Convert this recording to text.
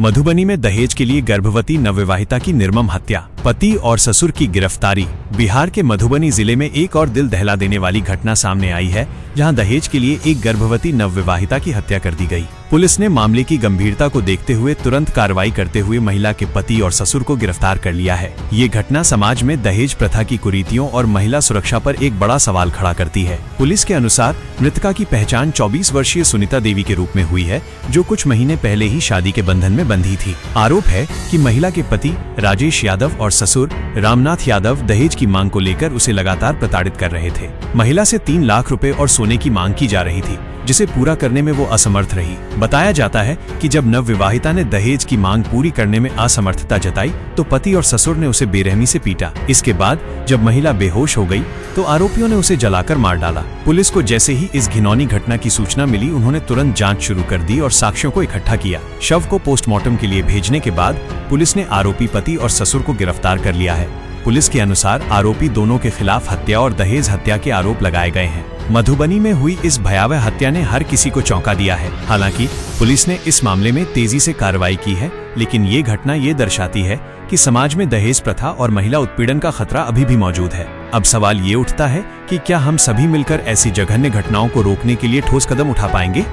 मधुबनी में दहेज के लिए गर्भवती नवविवाहिता की निर्मम हत्या, पति और ससुर की गिरफ्तारी। बिहार के मधुबनी जिले में एक और दिल दहला देने वाली घटना सामने आई है, जहां दहेज के लिए एक गर्भवती नवविवाहिता की हत्या कर दी गई। पुलिस ने मामले की गंभीरता को देखते हुए तुरंत कार्रवाई करते हुए महिला के पति और ससुर को गिरफ्तार कर लिया है। ये घटना समाज में दहेज प्रथा की कुरीतियों और महिला सुरक्षा पर एक बड़ा सवाल खड़ा करती है। पुलिस के अनुसार मृतका की पहचान 24 वर्षीय सुनीता देवी के रूप में हुई है, जो कुछ महीने पहले ही शादी के बंधन में बंधी थी। आरोप है कि महिला के पति राजेश यादव और ससुर रामनाथ यादव दहेज की मांग को लेकर उसे लगातार प्रताड़ित कर रहे थे। महिला से 3 लाख रुपए और सोने की मांग की जा रही थी, जिसे पूरा करने में वो असमर्थ रही। बताया जाता है कि जब नवविवाहिता ने दहेज की मांग पूरी करने में असमर्थता जताई तो पति और ससुर ने उसे बेरहमी से पीटा। इसके बाद जब महिला बेहोश हो गई तो आरोपियों ने उसे जलाकर मार डाला। पुलिस को जैसे ही इस घिनौनी घटना की सूचना मिली, उन्होंने तुरंत जांच शुरू कर दी और साक्ष्यों को इकट्ठा किया। शव को पोस्टमार्टम के लिए भेजने के बाद पुलिस ने आरोपी पति और ससुर को गिरफ्तार कर लिया है। पुलिस के अनुसार आरोपी दोनों के खिलाफ हत्या और दहेज हत्या के आरोप लगाए गए हैं। मधुबनी में हुई इस भयावह हत्या ने हर किसी को चौंका दिया है। हालांकि पुलिस ने इस मामले में तेजी से कार्रवाई की है, लेकिन ये घटना ये दर्शाती है कि समाज में दहेज प्रथा और महिला उत्पीड़न का खतरा अभी भी मौजूद है। अब सवाल ये उठता है कि क्या हम सभी मिलकर ऐसी जघन्य घटनाओं को रोकने के लिए ठोस कदम उठा पाएंगे?